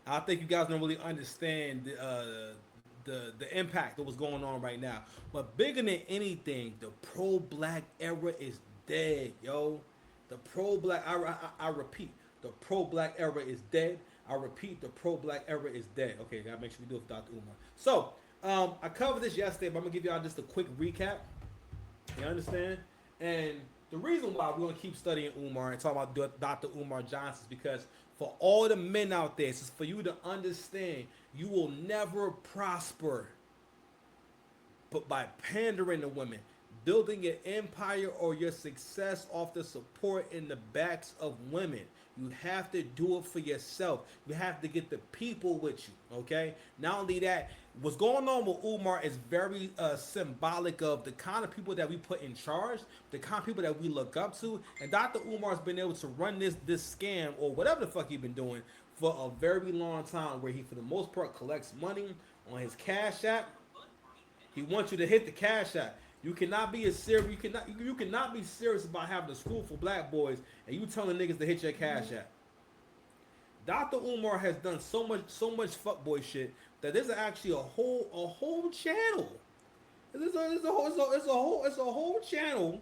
I think you guys don't really understand the impact of what's going on right now. But bigger than anything, the pro black era is dead, yo. The pro black, I repeat, the pro black era is dead. I repeat, the pro black era is dead. Okay, gotta make sure we do it for Dr. Umar. So, I covered this yesterday, but I'm gonna give y'all just a quick recap. You understand? And the reason why we're gonna keep studying Umar and talking about Dr. Umar Johnson is because for all the men out there, it's for you to understand you will never prosper but by pandering to women, building your empire or your success off the support in the backs of women. You have to do it for yourself. You have to get the people with you. Okay. Not only that, what's going on with Umar is very symbolic of the kind of people that we put in charge, the kind of people that we look up to. And Dr. Umar's been able to run this scam or whatever the fuck he's been doing for a very long time, where he, for the most part, collects money on his Cash App. He wants you to hit the Cash App. You cannot be a serious. You cannot be serious about having a school for black boys and you telling niggas to hit your Cash App. Dr. Umar has done so much fuckboy shit that there's actually a whole channel. It's a whole channel.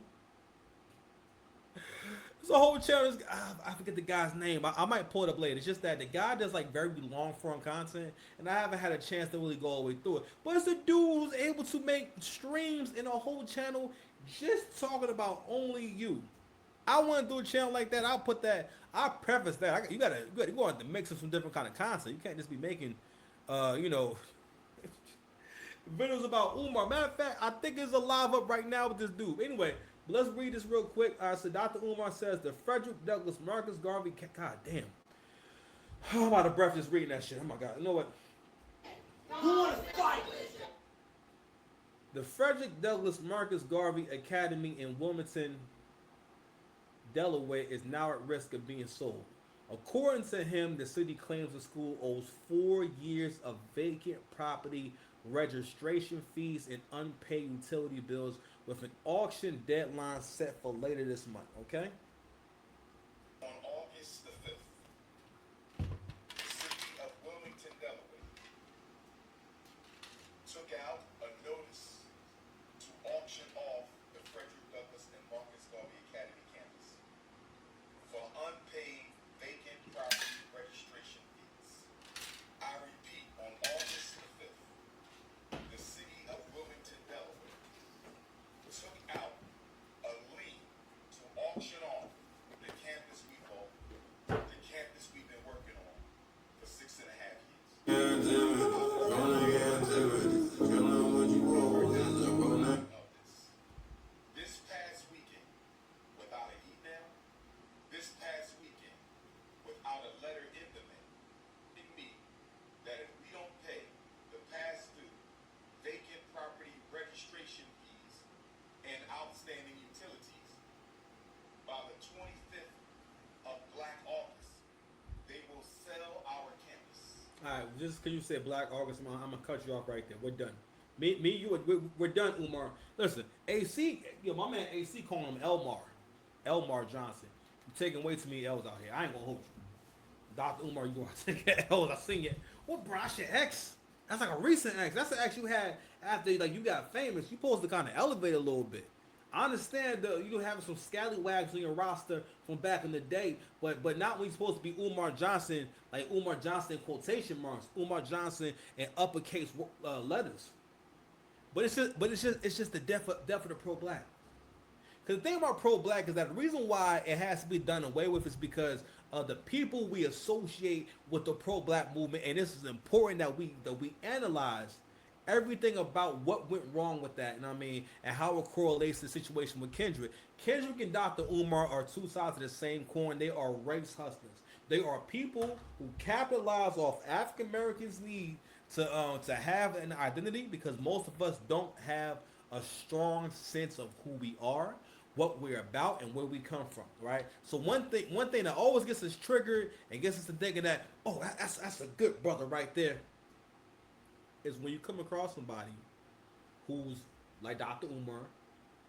It's a whole channel. I forget the guy's name. I might pull it up later. It's just that the guy does like very long form content, and I haven't had a chance to really go all the way through it. But it's a dude who's able to make streams in a whole channel just talking about only you. I want to do a channel like that. I'll put that. I'll preface that. You gotta go out to mix up some different kind of content. You can't just be making, you know, videos about Umar. Matter of fact, I think it's a live up right now with this dude. Anyway, let's read this real quick. So Dr. Umar says the Frederick Douglass Marcus Garvey. God damn. I'm out of breath just reading that shit. Oh my god. You know what? Who wanna fight? The Frederick Douglass Marcus Garvey Academy in Wilmington, Delaware is now at risk of being sold. According to him, the city claims the school owes 4 years of vacant property, registration fees, and unpaid utility bills, with an auction deadline set for later this month. Okay? On August the 5th, the city of Wilmington, Delaware, took out a notice to auction off the Frederick Douglass and Marcus Garvey Academy campus for unpaid vacant property registration fees. I repeat, on August the 5th, the city of Wilmington, Delaware, took out a lien to auction off the campus we bought, the campus we've been working on for 6.5 years. This past weekend, without an email, this past weekend, without a letter in the mail, it means that if we don't pay the past due vacant property registration fees and outstanding utilities by the 25th of Black August, they will sell our campus. All right. Just because you said Black August, I'm gonna cut you off right there. We're done. You, we're done, Umar. Listen, AC, my man AC calling him Elmar Johnson. You're taking way too many L's out here. I ain't gonna hold you. Dr. Umar, you gonna take L's. I seen it. What, bro? That's your ex? That's like a recent ex. That's the ex you had after like you got famous. You supposed to kind of elevate a little bit. I understand you having some scallywags on your roster from back in the day, but not when you're supposed to be Umar Johnson, like Umar Johnson in quotation marks, Umar Johnson in uppercase letters. But it's just the death of the pro black. Because the thing about pro black is that the reason why it has to be done away with is because of the people we associate with the pro black movement, and this is important that we analyze everything about what went wrong with that, and and how it correlates to the situation with Kendrick. Kendrick and Dr. Umar are two sides of the same coin. They are race hustlers. They are people who capitalize off African Americans' need to have an identity, because most of us don't have a strong sense of who we are, what we're about, and where we come from, right? So one thing that always gets us triggered and gets us to thinking that, oh, that's a good brother right there, is when you come across somebody who's like Dr. Umar,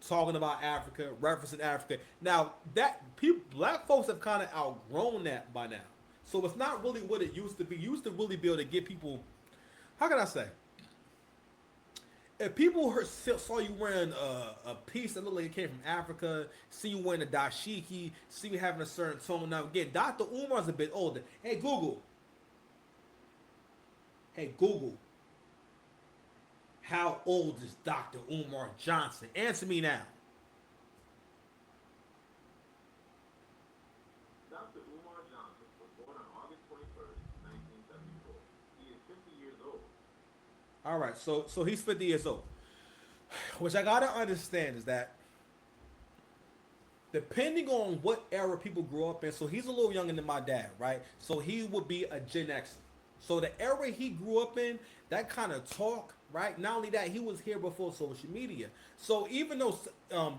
talking about Africa, referencing Africa. Now that people, black folks have kind of outgrown that by now. So it's not really what it used to be. You used to really be able to get people. How can I say? If people saw you wearing a piece that looked like it came from Africa, see you wearing a dashiki, see you having a certain tone. Now again, Dr. Umar's a bit older. Hey Google. Hey Google. How old is Dr. Umar Johnson? Answer me now. Dr. Umar Johnson was born on August 21st, 1974. He is 50 years old. All right, so he's 50 years old. Which I gotta understand is that depending on what era people grew up in, so he's a little younger than my dad, right? So he would be a Gen X. So the era he grew up in, that kind of talk, right? Not only that, he was here before social media. So even though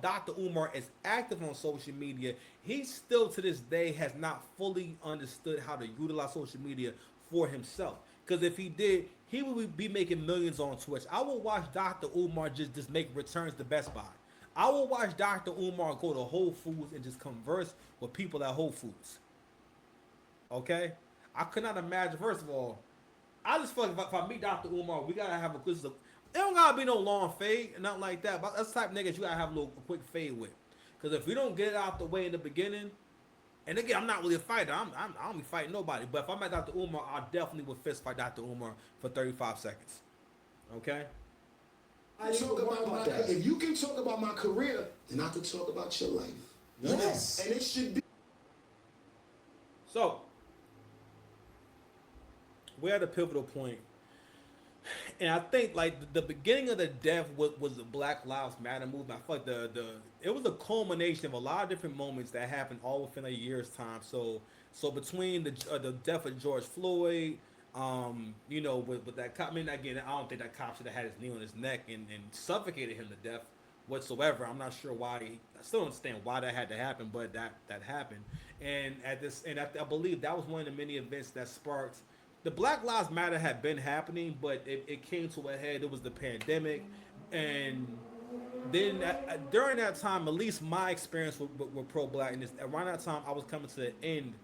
Dr. Umar is active on social media, he still to this day has not fully understood how to utilize social media for himself. Because if he did, he would be making millions on Twitch. I will watch Dr. Umar just make returns to Best Buy. I will watch Dr. Umar go to Whole Foods and just converse with people at Whole Foods. Okay? I could not imagine, first of all, I just feel like if I meet Dr. Umar, we gotta have a quick. It don't gotta be no long fade, nothing like that. But that's the type of niggas you gotta have a quick fade with. Because if we don't get it out the way in the beginning, and again, I'm not really a fighter. I don't be fighting nobody. But if I'm at Dr. Umar, I definitely would fist fight Dr. Umar for 35 seconds. Okay? If you can talk about my career, then I can talk about your life. Yes. And it should be. So, we're at a pivotal point. And I think like the beginning of the death was the Black Lives Matter movement. I feel like it was a culmination of a lot of different moments that happened all within a year's time. So between the death of George Floyd, with that cop, I mean, again, I don't think that cop should have had his knee on his neck and suffocated him to death whatsoever. I'm not sure why. I still don't understand why that had to happen, but that happened. And I believe that was one of the many events that sparked. The Black Lives Matter had been happening, but it came to a head. It was the pandemic, and then during that time, at least my experience with pro-black, and around that time, I was coming to the end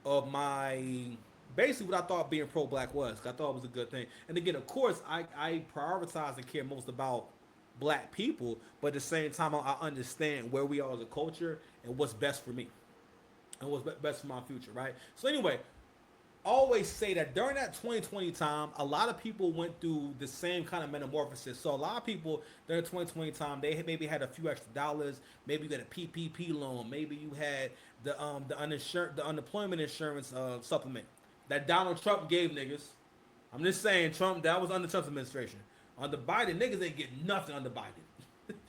of my basically what I thought being pro-black was. I thought it was a good thing, and again, of course, I prioritize and care most about black people, but at the same time, I understand where we are as a culture and what's best for me, and what's best for my future, right? So anyway. Always say that during that 2020 time, a lot of people went through the same kind of metamorphosis. So a lot of people during 2020 time, they maybe had a few extra dollars. Maybe you got a PPP loan. Maybe you had the unemployment insurance supplement that Donald Trump gave niggas. I'm just saying, Trump, that was under Trump's administration. Under Biden, niggas ain't get nothing under Biden.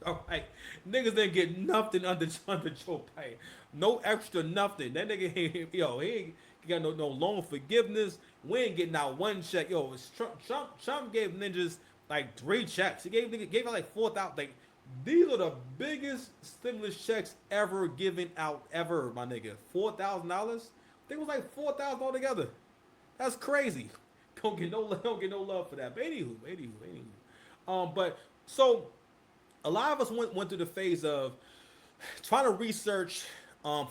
All right, niggas didn't get nothing under Joe Biden. No extra nothing. That nigga, he ain't got no loan forgiveness. We ain't getting out one check. Yo, Trump gave ninjas like 3 checks. He gave out like 4,000. Like, these are the biggest stimulus checks ever given out ever, my nigga. $4,000. I think it was like 4,000 altogether. That's crazy. Don't get no love for that. But anywho. But so a lot of us went through the phase of trying to research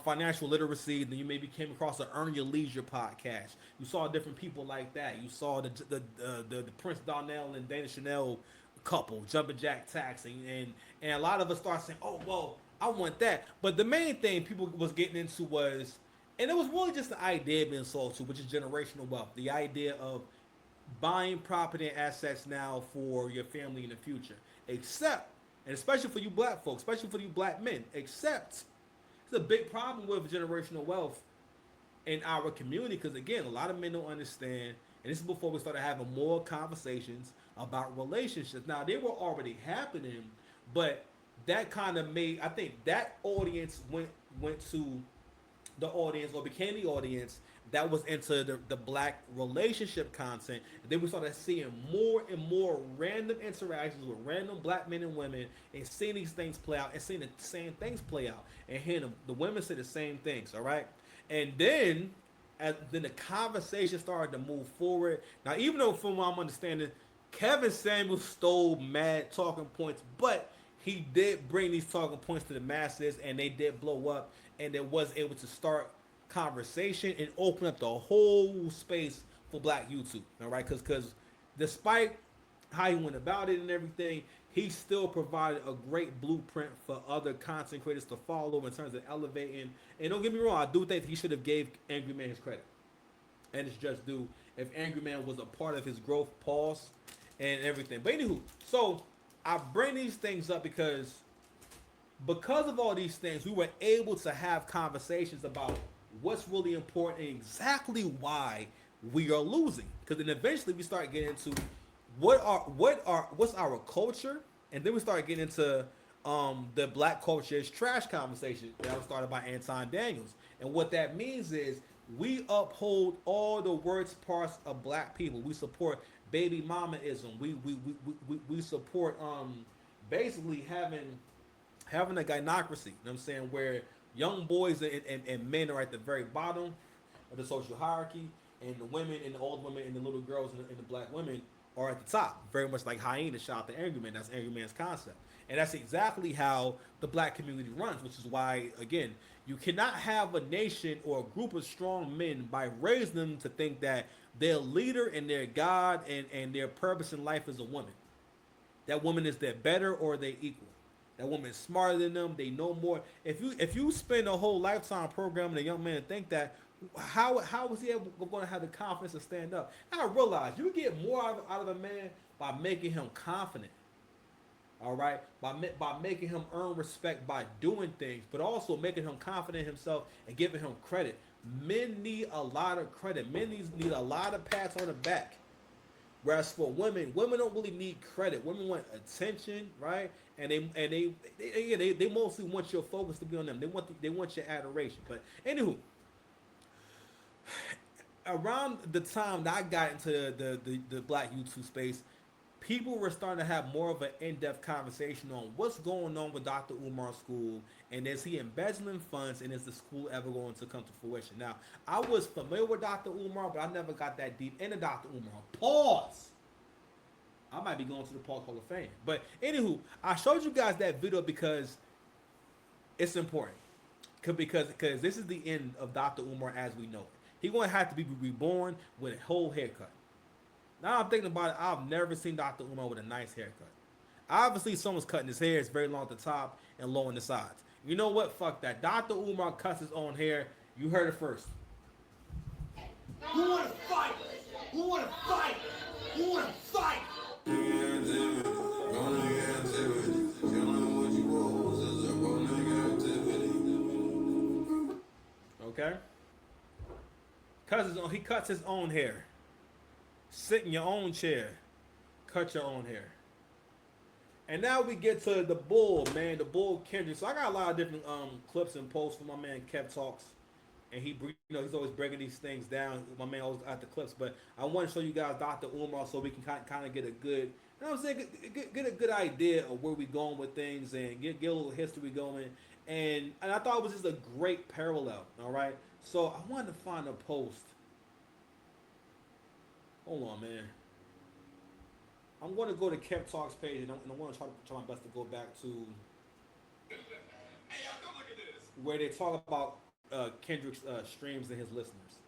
financial literacy. Then you maybe came across the Earn Your Leisure podcast. You saw different people like that. You saw the Prince Donnell and Dana Chanel couple, jumping jack taxing, and a lot of us started saying, oh, well, I want that. But the main thing people was getting into was, and it was really just the idea being sold to, which is generational wealth. The idea of buying property and assets now for your family in the future. Except, and especially for you black folks, especially for you black men, except it's a big problem with generational wealth in our community because, again, a lot of men don't understand, and this is before we started having more conversations about relationships. Now, they were already happening, but that kind of made, I think that audience went to the audience or became the audience that was into the black relationship content. And then we started seeing more and more random interactions with random black men and women and seeing these things play out and seeing the same things play out and hearing the women say the same things, all right? And then then the conversation started to move forward. Now, even though from what I'm understanding, Kevin Samuels stole mad talking points, but he did bring these talking points to the masses and they did blow up and it was able to start conversation and opened up the whole space for Black YouTube. All right, because despite how he went about it and everything, he still provided a great blueprint for other content creators to follow in terms of elevating. And don't get me wrong, I do think he should have gave Angry Man his credit, and it's just due if Angry Man was a part of his growth, pause, and everything. But anywho, so I bring these things up because of all these things, we were able to have conversations about what's really important and exactly why we are losing. Because then eventually we start getting into what's our culture, and then we start getting into the Black culture is trash conversation that was started by Anton Daniels. And what that means is we uphold all the worst parts of Black people. We support baby mamaism. We support basically having a gynocracy, you know what I'm saying, where young boys and men are at the very bottom of the social hierarchy, and the women and the old women and the little girls and the Black women are at the top, very much like Hyena. Shout out to Angry Man. That's Angry Man's concept. And that's exactly how the Black community runs, which is why, again, you cannot have a nation or a group of strong men by raising them to think that their leader and their God and their purpose in life is a woman. That woman is their better or their equal. That woman is smarter than them. They know more. If you spend a whole lifetime programming a young man to think that, how is he ever going to have the confidence to stand up? And I realize you get more out of a man by making him confident. All right, by making him earn respect by doing things, but also making him confident in himself and giving him credit. Men need a lot of credit. Men need a lot of pats on the back. Whereas for women don't really need credit. Women want attention, right? And they mostly want your focus to be on them. They want your adoration. But anywho, around the time that I got into the Black YouTube space, people were starting to have more of an in-depth conversation on what's going on with Dr. Umar's school, and is he embezzling funds, and is the school ever going to come to fruition? Now, I was familiar with Dr. Umar, but I never got that deep into Dr. Umar. Pause. I might be going to the Pause Hall of Fame. But anywho, I showed you guys that video because it's important. Because this is the end of Dr. Umar as we know it. He's going to have to be reborn with a whole haircut. Now I'm thinking about it, I've never seen Dr. Umar with a nice haircut. Obviously, someone's cutting his hair. It's very long at the top and low on the sides. You know what? Fuck that. Dr. Umar cuts his own hair. You heard it first. Who wanna fight? Who wanna fight? Who wanna fight? Okay? He cuts his own hair. Sit in your own chair. Cut your own hair. And now we get to the bull, man. The bull Kendrick. So I got a lot of different clips and posts from my man Kev Talks. And he's always breaking these things down. My man always got the clips. But I want to show you guys Dr. Umar so we can kind of get a good, you know what I'm saying, get a good idea of where we going with things and get a little history going. And I thought it was just a great parallel, all right? So I wanted to find a post. Hold on, man. I'm going to go to Kev Talks page, and I want to try my best to go back to where they talk about Kendrick's streams and his listeners.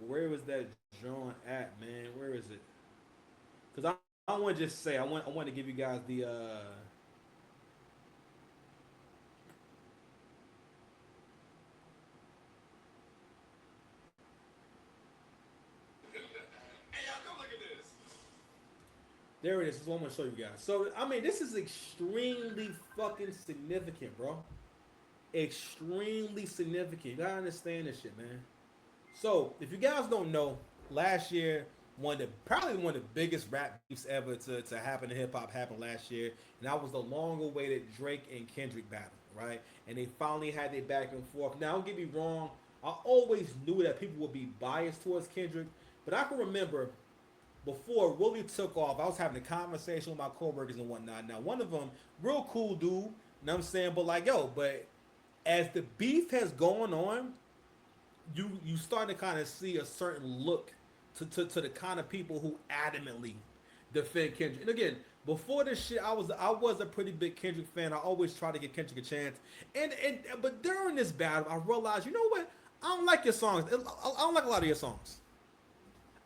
Where was that John at, man? Where is it? Because I want to just say, I want to give you guys the there it is. This is what I'm going to show you guys. So, I mean, this is extremely fucking significant, bro. Extremely significant. You gotta understand this shit, man. So, if you guys don't know, last year, probably one of the biggest rap beefs ever to happen in hip-hop happened last year. And that was the long-awaited Drake and Kendrick battle, right? And they finally had their back and forth. Now, don't get me wrong. I always knew that people would be biased towards Kendrick. But I can remember before it really took off, I was having a conversation with my coworkers and whatnot. Now, one of them, real cool dude, you know what I'm saying? But like, but as the beef has gone on, you start to kind of see a certain look to the kind of people who adamantly defend Kendrick. And again, before this shit, I was a pretty big Kendrick fan. I always try to give Kendrick a chance. But during this battle, I realized, you know what? I don't like your songs. I don't like a lot of your songs.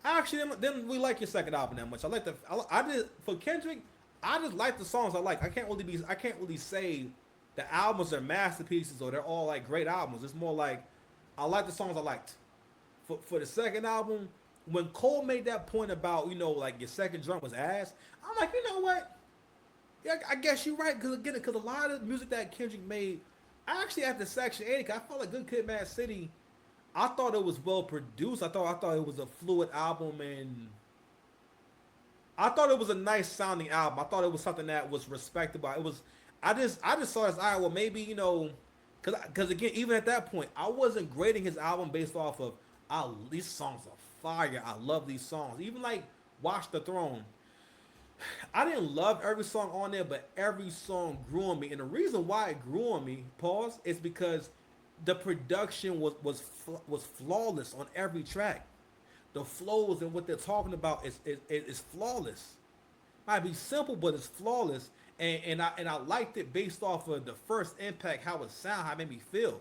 I actually didn't really like your second album that much. I like the I did for Kendrick. I just like the songs I like. I can't really say the albums are masterpieces or they're all like great albums. It's more like I like the songs I liked. For the second album, when Cole made that point about like your second drum was ass, I'm like, you know what? Yeah, I guess you're right. Because a lot of the music that Kendrick made, I actually after Section 80, I felt like Good Kid, Mad City. I thought it was well produced. I thought it was a fluid album, and I thought it was a nice sounding album. I thought it was something that was respectable. It was. I just saw it as, all right, well, maybe because again, even at that point, I wasn't grading his album based off of, oh, these songs are fire. I love these songs. Even like Watch the Throne. I didn't love every song on there, but every song grew on me. And the reason why it grew on me, pause, is because the production was flawless on every track. The flows and what they're talking about is flawless. Might be simple, but it's flawless. And I liked it based off of the first impact, how it sounded, how it made me feel.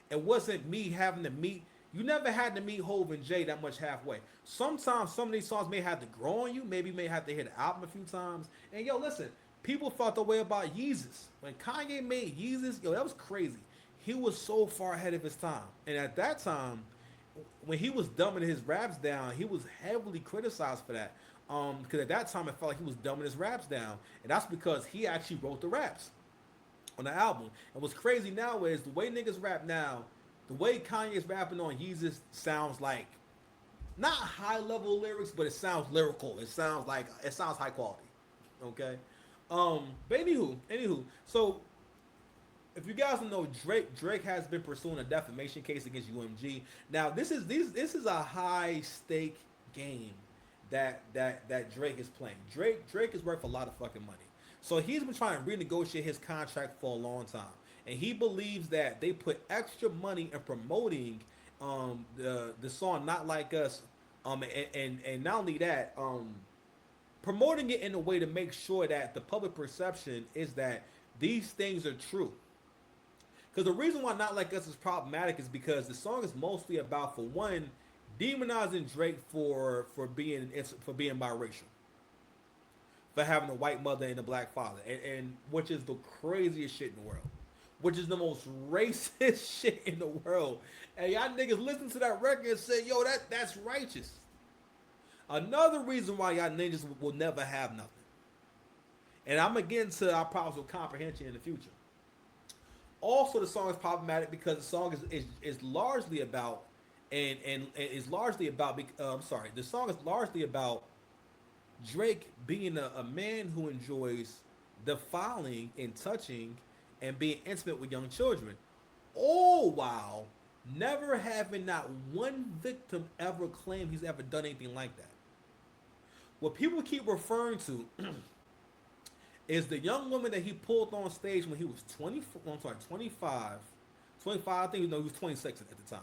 It wasn't me having to meet. You never had to meet Hov and Jay that much halfway. Sometimes some of these songs may have to grow on you. Maybe you may have to hear the album a few times. And yo, listen, people felt the way about Yeezus. When Kanye made Yeezus, yo, that was crazy. He was so far ahead of his time. And at that time, when he was dumbing his raps down, he was heavily criticized for that. Because at that time, it felt like he was dumbing his raps down. And that's because he actually wrote the raps on the album. And what's crazy now is the way niggas rap now, the way Kanye's rapping on Yeezus sounds like not high level lyrics, but it sounds lyrical. It sounds high quality. Okay. But anywho, so if you guys don't know, Drake has been pursuing a defamation case against UMG. Now this is a high stake game that Drake is playing. Drake is worth a lot of fucking money. So he's been trying to renegotiate his contract for a long time. And he believes that they put extra money in promoting the song Not Like Us, and not only that, promoting it in a way to make sure that the public perception is that these things are true. Because the reason why Not Like Us is problematic is because the song is mostly about, for one, demonizing Drake for being biracial, for having a white mother and a black father, and which is the craziest shit in the world. Which is the most racist shit in the world. And y'all niggas listen to that record and say, yo, that's righteous. Another reason why y'all ninjas will never have nothing. And I'm going to get into our problems with comprehension in the future. Also, the song is problematic because the song is largely about, the song is largely about Drake being a man who enjoys defiling and touching and being intimate with young children, all while never having not one victim ever claim he's ever done anything like that. What people keep referring to is the young woman that he pulled on stage when he was 25, I think he was 26 at the time.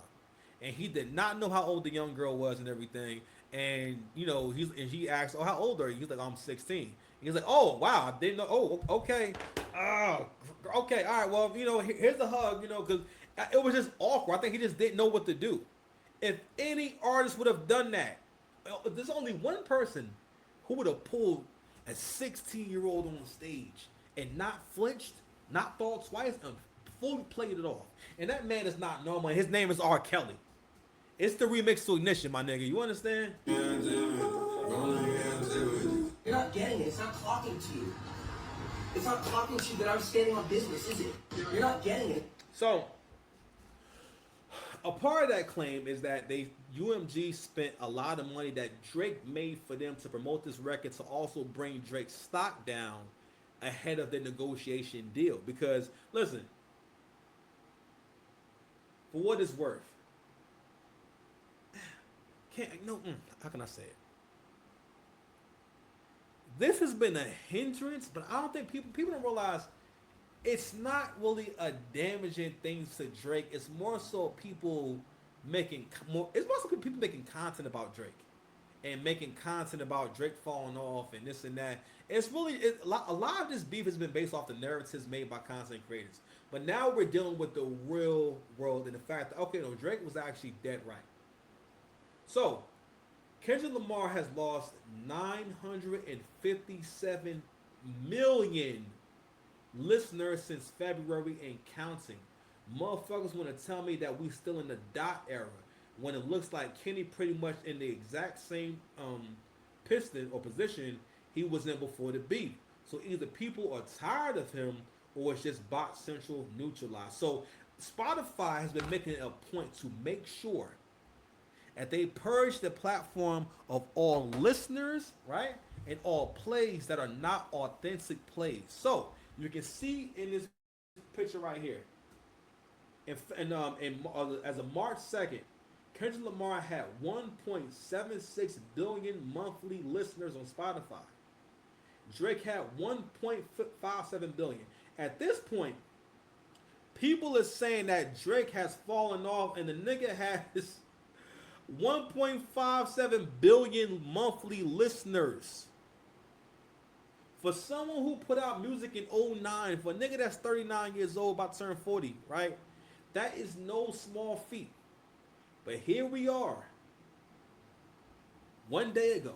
And he did not know how old the young girl was and everything. And, he asked, oh, how old are you? He's like, I'm 16. He's like, oh, wow, I didn't know. Oh, okay. Oh, okay, all right, well, here's a hug, because it was just awkward. I think he just didn't know what to do. If any artist would have done that, there's only one person who would have pulled a 16-year-old on stage and not flinched, not thought twice, and fully played it off. And that man is not normal. His name is R. Kelly. It's the remix to Ignition, my nigga. You understand? You're not getting it. It's not talking to you. It's not talking to you that I'm standing on business, is it? You're not getting it. So, a part of that claim is that UMG spent a lot of money that Drake made for them to promote this record to also bring Drake's stock down ahead of the negotiation deal. Because, listen, for what it's worth, how can I say it? This has been a hindrance, but I don't think people don't realize it's not really a damaging thing to Drake. It's more so people making content about Drake. and making content about Drake falling off and this and that. It's really a lot of this beef has been based off the narratives made by content creators. But now we're dealing with the real world and the fact that okay, no, Drake was actually dead right. So Kendrick Lamar has lost 957 million listeners since February and counting. Motherfuckers want to tell me that we still in the dot era when it looks like Kenny pretty much in the exact same piston or position he was in before the beef. So either people are tired of him or it's just bot central neutralized. So Spotify has been making it a point to make sure that they purge the platform of all listeners, right, and all plays that are not authentic plays. So you can see in this picture right here, as of March 2nd, Kendrick Lamar had 1.76 billion monthly listeners on Spotify. Drake had 1.57 billion. At this point, people are saying that Drake has fallen off and the nigga has 1.57 billion monthly listeners. For someone who put out music in 2009, for a nigga that's 39 years old, about to turn 40, right? That is no small feat. But here we are. One day ago,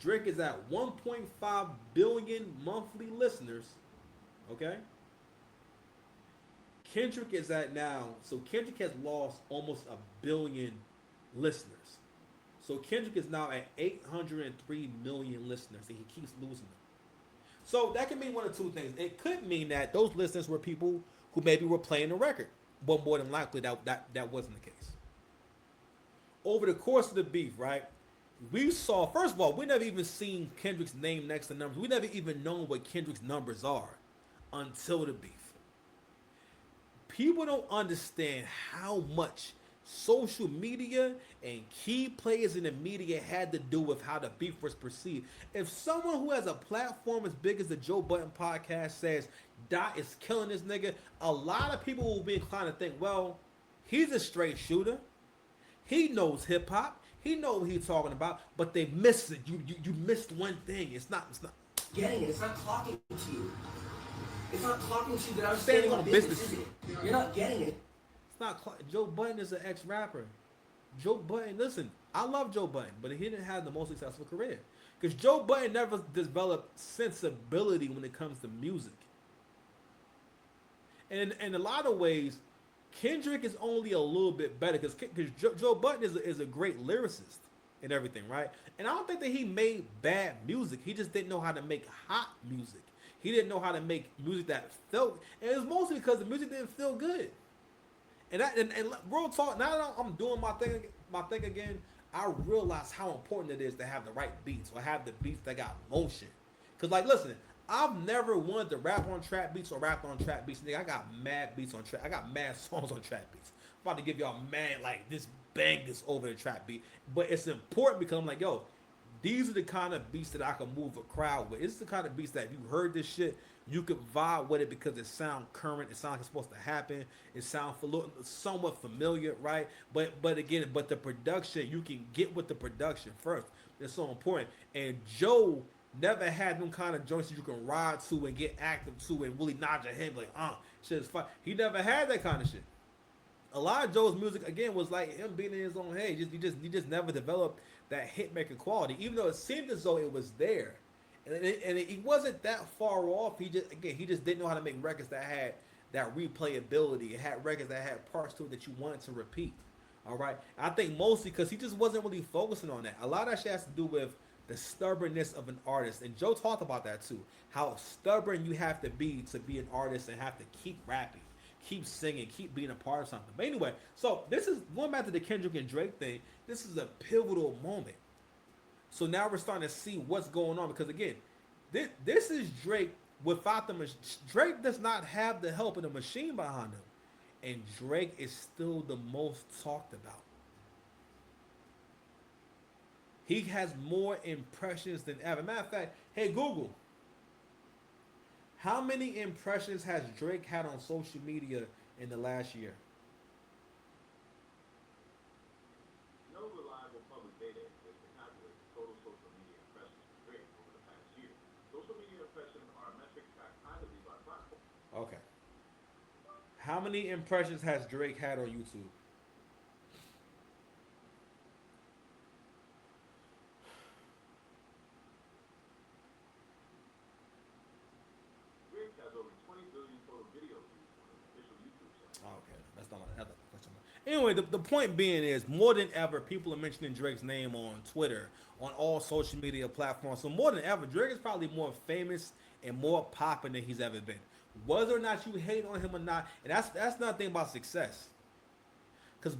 Drake is at 1.5 billion monthly listeners. Okay? Kendrick is at now, so Kendrick has lost almost a billion listeners. So Kendrick is now at 803 million listeners, and he keeps losing them. So that can mean one of two things. It could mean that those listeners were people who maybe were playing the record, but more than likely that wasn't the case. Over the course of the beef, right, we saw, first of all, we never even seen Kendrick's name next to numbers. We never even known what Kendrick's numbers are until the beef. People don't understand how much social media and key players in the media had to do with how the beef was perceived. If someone who has a platform as big as the Joe Budden podcast says Dot is killing this nigga, a lot of people will be inclined to think, well, he's a straight shooter. He knows hip hop. He knows what he's talking about, but they missed it. You missed one thing. It's not getting it. It's not talking to you. It's not talking to you that I'm standing standing on business, business. is it? You're not getting it. It's not. Joe Budden is an ex-rapper. Joe Budden, listen, I love Joe Budden, but he didn't have the most successful career because Joe Budden never developed sensibility when it comes to music. And in a lot of ways, Kendrick is only a little bit better because Joe Budden is a great lyricist and everything, right? And I don't think that he made bad music. He just didn't know how to make hot music. He didn't know how to make music that felt, and it was mostly because the music didn't feel good. And real talk, now that I'm doing my thing again, I realize how important it is to have the right beats or have the beats that got motion. Cause like, listen, I've never wanted to rap on trap beats or rap on trap beats. Nigga, I got mad beats on trap. I got mad songs on trap beats. I'm about to give y'all mad like this bangers over the trap beat. But it's important because I'm like, yo, these are the kind of beats that I can move a crowd with. It's the kind of beats that if you heard this shit, you could vibe with it because it sound current. It sounds like it's supposed to happen. It sounds somewhat familiar, right? But again, the production, you can get with the production first. It's so important. And Joe never had them kind of joints that you can ride to and get active to and really nod your head like, shit is fun. He never had that kind of shit. A lot of Joe's music again was like him being in his own head. He just never developed that hit making quality, even though it seemed as though it was there, and he wasn't that far off. He just didn't know how to make records that had that replayability. It had records that had parts to it that you wanted to repeat. All right, I think mostly because he just wasn't really focusing on that. A lot of that shit has to do with the stubbornness of an artist, and Joe talked about that too. How stubborn you have to be an artist and have to keep rapping, keep singing, keep being a part of something. But anyway, so this is going back to the Kendrick and Drake thing. This is a pivotal moment. So now we're starting to see what's going on because again, this is Drake without the machine. Drake does not have the help of the machine behind him, and Drake is still the most talked about. He has more impressions than ever. Matter of fact, hey Google, how many impressions has Drake had on social media in the last year? No reliable public data exists to calculate impressions are a metric tracked privately by platform. Okay. How many impressions has Drake had on YouTube? Drake has over 20 billion total video views on his official YouTube channel. Okay, that's not my question. Anyway, the point being is more than ever, people are mentioning Drake's name on Twitter, on all social media platforms. So more than ever, Drake is probably more famous and more popping than he's ever been. Whether or not you hate on him or not, and that's not the thing about success. Because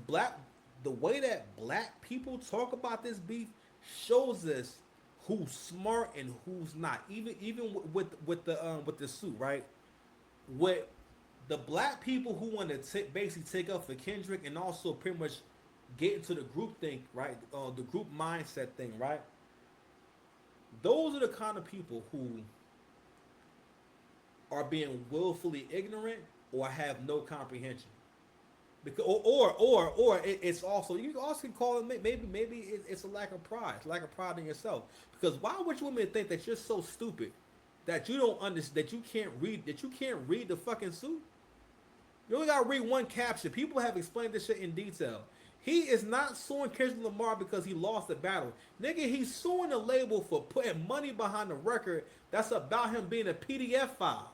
the way that black people talk about this beef shows us who's smart and who's not. Even with the suit, right? With the black people who want to basically take up for Kendrick and also pretty much get into the group thing, right? The group mindset thing, right? Those are the kind of people who are being willfully ignorant or have no comprehension. Because it's also, you also can call it, maybe it's a lack of pride, lack of pride in yourself. Because why would you want me to think that you're so stupid that you don't understand, that you can't read the fucking suit? You only gotta read one caption. People have explained this shit in detail. He is not suing Kendrick Lamar because he lost the battle. Nigga, he's suing the label for putting money behind the record that's about him being a PDF file.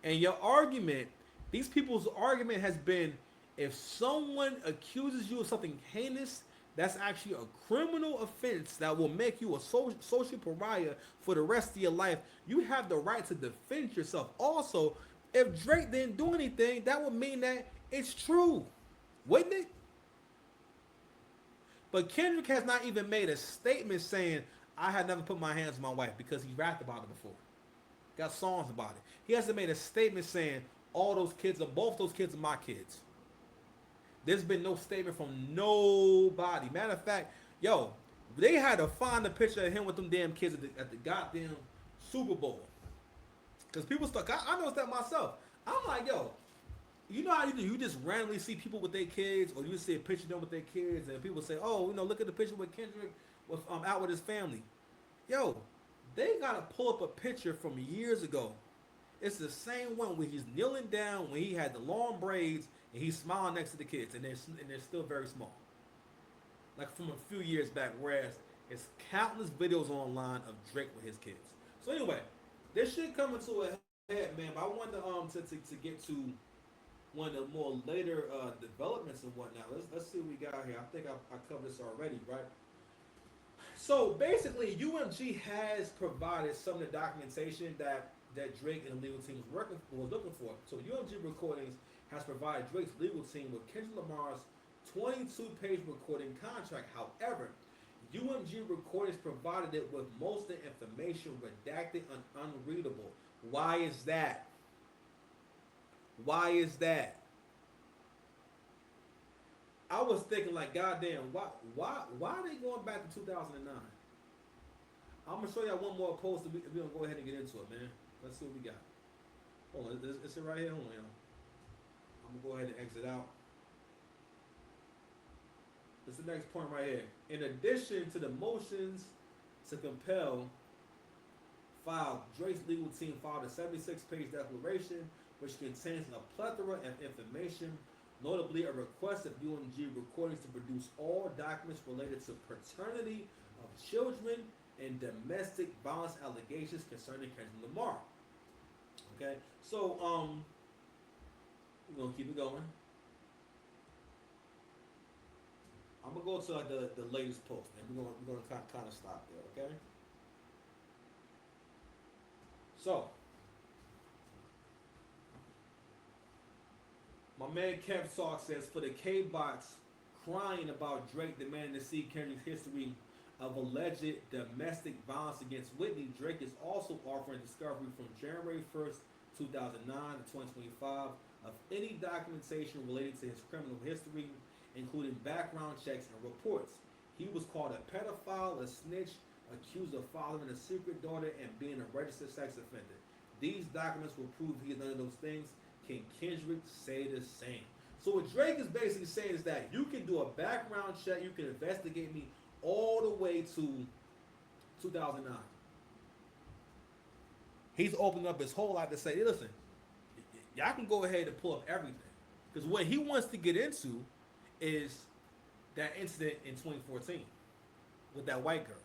And your argument, these people's argument has been, if someone accuses you of something heinous, that's actually a criminal offense that will make you a social pariah for the rest of your life. You have the right to defend yourself. Also, if Drake didn't do anything, that would mean that it's true, wouldn't it? But Kendrick has not even made a statement saying, I had never put my hands on my wife, because he rapped about it before. Got songs about it. He hasn't made a statement saying both those kids are my kids. There's been no statement from nobody. Matter of fact, yo, they had to find a picture of him with them damn kids at the goddamn Super Bowl. Because people stuck. I noticed that myself. I'm like, yo, you know how you do? You just randomly see people with their kids, or you see a picture of them with their kids, and people say, oh, look at the picture with Kendrick out with his family. Yo, they gotta pull up a picture from years ago. It's the same one where he's kneeling down, when he had the long braids, and he's smiling next to the kids, and they're still very small. Like from a few years back, whereas it's countless videos online of Drake with his kids. So anyway, this shit coming to a head, man. But I wanted to get to one of the more later developments and whatnot. Let's see what we got here. I think I covered this already, right? So basically, UMG has provided some of the documentation that Drake and the legal team was looking for. So UMG Recordings has provided Drake's legal team with Kendrick Lamar's 22-page recording contract. However, UMG Recordings provided it with most of the information redacted and unreadable. Why is that? Why is that? I was thinking, like, goddamn, why are they going back to 2009? I'm gonna show y'all one more post, and we're gonna go ahead and get into it, man. Let's see what we got. Hold on, is it right here? Hold on, y'all. I'm gonna go ahead and exit out. This is the next point right here. In addition to the motions to compel filed, Drake's legal team filed a 76-page declaration which contains a plethora of information, notably a request of UMG Recordings to produce all documents related to paternity of children and domestic violence allegations concerning Kendrick Lamar. Okay, so we're gonna keep it going. I'm gonna go to like the latest post, and we're gonna kind of stop there. Okay. So, my man Kev Talk says, for the K-Box crying about Drake demanding to see Kendrick's history of alleged domestic violence against Whitney, Drake is also offering discovery from January 1st, 2009 to 2025 of any documentation related to his criminal history, including background checks and reports. He was called a pedophile, a snitch, accused of fathering a secret daughter, and being a registered sex offender. These documents will prove he is none of those things. Can Kendrick say the same? So what Drake is basically saying is that you can do a background check, you can investigate me all the way to 2009. He's opened up his whole life to say, hey, listen, y'all can go ahead and pull up everything. Because what he wants to get into is that incident in 2014 with that white girl.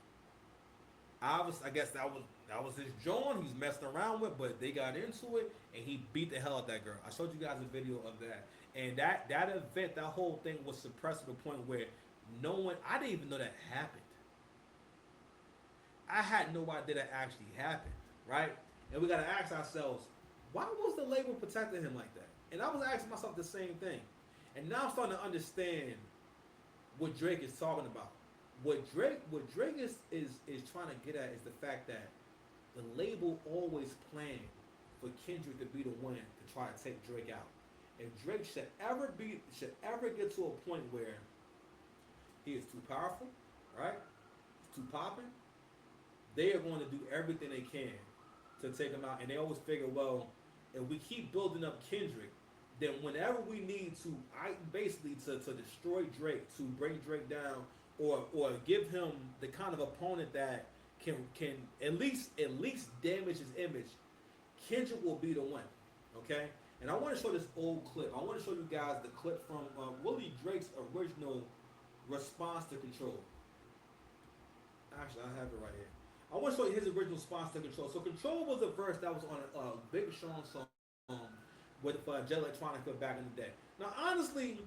I guess that was his John he's messing around with, but they got into it and he beat the hell out of that girl. I showed you guys a video of that. And that event, that whole thing was suppressed to the point where I didn't even know that happened. I had no idea that actually happened, right? And we gotta ask ourselves, why was the label protecting him like that? And I was asking myself the same thing. And now I'm starting to understand what Drake is talking about. What Drake is trying to get at is the fact that the label always planned for Kendrick to be the one to try to take Drake out. If Drake should ever get to a point where he is too powerful, right? Too popping, they are going to do everything they can to take him out. And they always figure, well, if we keep building up Kendrick, then whenever we need to, basically to destroy Drake, to bring Drake down, or give him the kind of opponent that can at least damage his image, Kendrick will be the one. Okay? And I want to show this old clip. I want to show you guys the clip from Willie Drake's original response to Control. Actually, I have it right here. I want to show you his original response to Control. So Control was a verse that was on a Big Sean song with Jet Electronica back in the day. Now, honestly,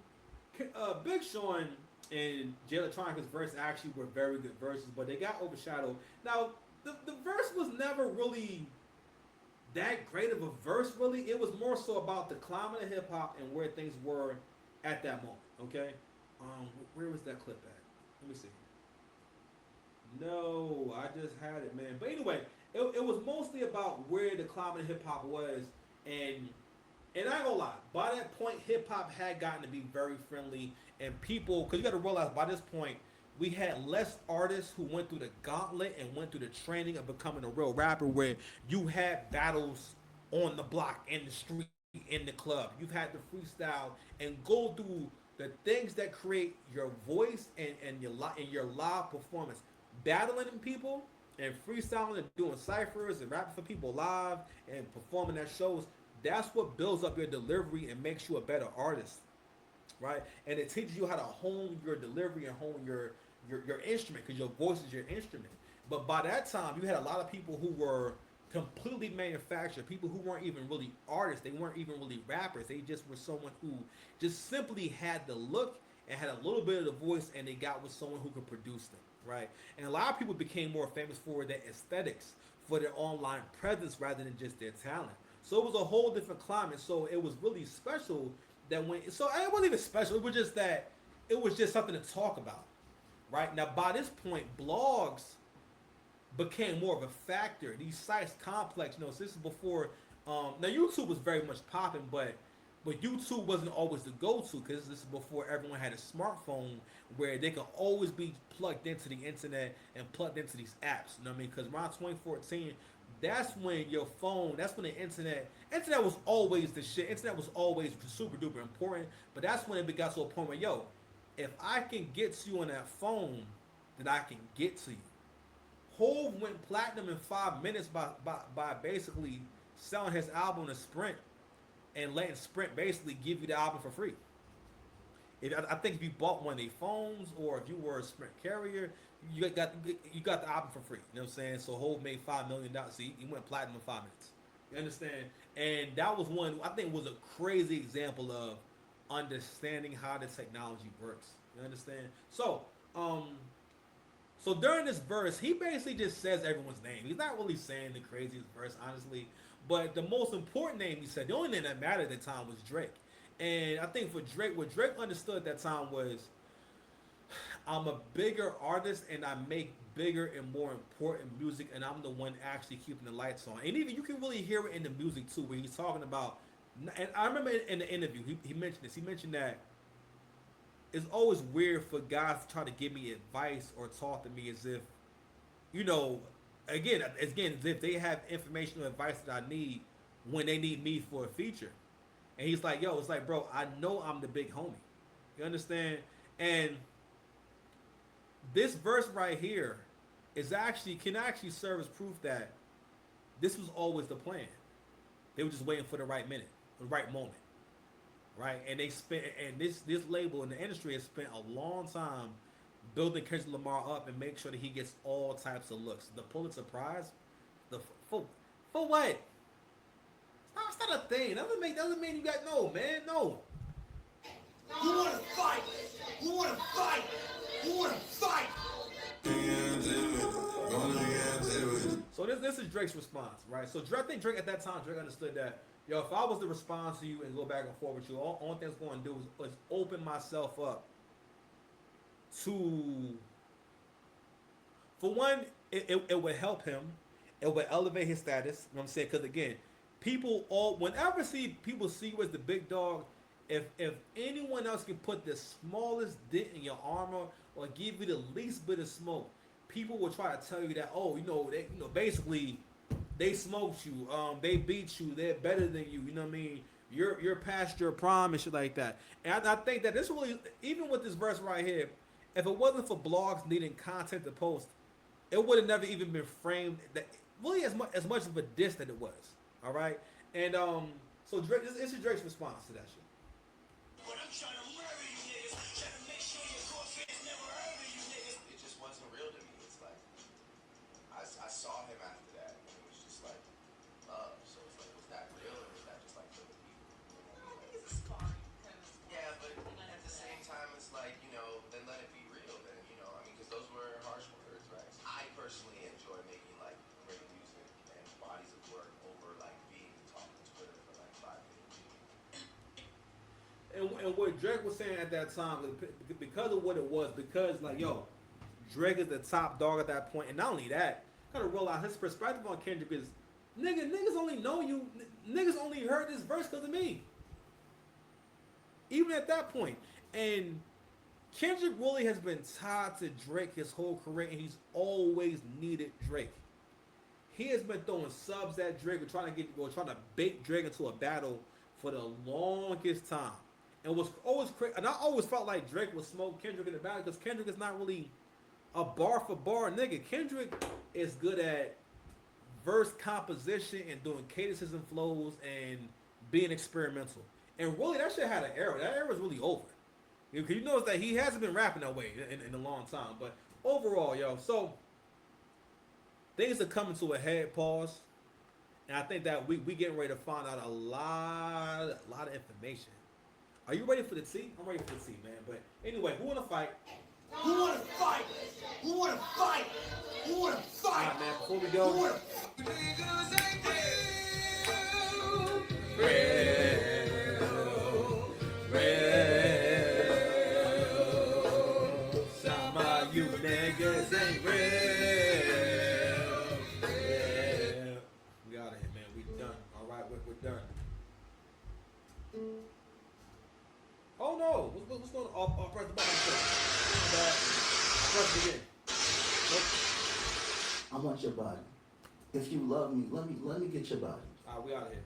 Big Sean and Jet Electronica's verse actually were very good verses, but they got overshadowed. Now, the verse was never really that great of a verse, really. It was more so about the climate of hip hop and where things were at that moment. Okay, where was that clip at? Let me see. No, I just had it, man. But anyway, it was mostly about where the climate of hip hop was, and I ain't gonna lie. By that point, hip hop had gotten to be very friendly, and people, because you got to realize by this point, we had less artists who went through the gauntlet and went through the training of becoming a real rapper, where you had battles on the block, in the street, in the club. You've had to freestyle and go through the things that create your voice and your live performance. Battling people and freestyling and doing ciphers and rapping for people live and performing at shows, that's what builds up your delivery and makes you a better artist, right? And it teaches you how to hone your delivery and hone your instrument, because your voice is your instrument. But by that time, you had a lot of people who were completely manufactured, people who weren't even really artists, they weren't even really rappers, they just were someone who just simply had the look and had a little bit of the voice, and they got with someone who could produce them, right? And a lot of people became more famous for their aesthetics, for their online presence rather than just their talent. So it was a whole different climate. So it was really special that so it wasn't even special, it was just that it was just something to talk about, right? Now by this point, blogs became more of a factor. These sites complex, so this is before, now YouTube was very much popping, but YouTube wasn't always the go-to, because this is before everyone had a smartphone where they could always be plugged into the internet and plugged into these apps. You know what I mean? Because around 2014, that's when your phone, that's when the internet was always the shit. Internet was always super duper important, but that's when it got to a point where, yo, if I can get to you on that phone, then I can get to you. Hov went platinum in 5 minutes by basically selling his album to Sprint and letting Sprint basically give you the album for free. I think if you bought one of their phones, or if you were a Sprint carrier, you got the album for free. You know what I'm saying? So Hov made $5 million. See, he went platinum in 5 minutes. You understand? And that was one, I think, was a crazy example of understanding how the technology works. You understand? So during this verse, he basically just says everyone's name. He's not really saying the craziest verse, honestly. But the most important name he said, the only thing that mattered at the time was Drake. And I think for Drake, what Drake understood at that time was, I'm a bigger artist and I make bigger and more important music, and I'm the one actually keeping the lights on. And even you can really hear it in the music too, where he's talking about, and I remember in the interview, he mentioned this. He mentioned that it's always weird for guys to try to give me advice or talk to me as if, again, as if they have information or advice that I need when they need me for a feature. And he's like, yo, it's like, bro, I know I'm the big homie. You understand? And this verse right here can actually serve as proof that this was always the plan. They were just waiting for the right minute, the right moment, right? And they spent, and this label in the industry has spent a long time building Kendrick Lamar up and make sure that he gets all types of looks. The Pulitzer Prize, the for what? It's not a thing. Doesn't mean you got no, man, no. Who wanna fight? Who wanna fight? Who wanna fight? So this is Drake's response, right? So I think Drake at that time, Drake understood that, yo, if I was to respond to you and go back and forth with you, only thing I was going to do was open myself up to, for one, it would help him. It would elevate his status. You know what I'm saying? Because again, whenever people see you as the big dog, if anyone else can put the smallest dent in your armor or give you the least bit of smoke, people will try to tell you that, oh, basically they smoked you, they beat you, they're better than you. You know what I mean? You're past your prime and shit like that. And I think that this really, even with this verse right here, if it wasn't for blogs needing content to post, it would have never even been framed that really as much of a diss that it was. All right, and so Drake, this is Drake's response to that shit. But I'm trying to murder you niggas, trying to make sure your core fans never heard of you niggas. It just wasn't real to me. It's like I saw him after that, and it was just like love. So it's like, was that real, or was that just like for the people? I think it's a sparring kind of sport. Yeah, but at the same time, it's like, then let it be real. Then because those were harsh words, right? I personally enjoy making like great music and bodies of work over like being talked on Twitter for like 5 minutes. And what Drake was saying at that time, because of what it was, because like, yo, Drake is the top dog at that point, and not only that, gotta realize his perspective on Kendrick is, niggas only know you, niggas only heard this verse because of me. Even at that point, and Kendrick really has been tied to Drake his whole career, and he's always needed Drake. He has been throwing subs at Drake, or trying to bait Drake into a battle for the longest time. And was always crazy. And I always felt like Drake would smoke Kendrick in the battle because Kendrick is not really a bar for bar nigga. Kendrick is good at verse composition and doing cadences and flows and being experimental. And really, that shit had an era. That era is really over. Because you notice that he hasn't been rapping that way in a long time. But overall, yo, so things are coming to a head, pause. And I think that we getting ready to find out a lot of information. Are you ready for the tea? I'm ready for the tea, man. But anyway, who wanna fight? Who wanna fight? Who wanna fight? Who wanna fight? All right, man. Before we go, Who wanna some of you niggas ain't real. Yeah. We out of here, man. We done. All right, we're done. Oh no! What's going on? I'll press the button. Press it again. Nope. I want your body. If you love me, let me get your body. All right, we out of here.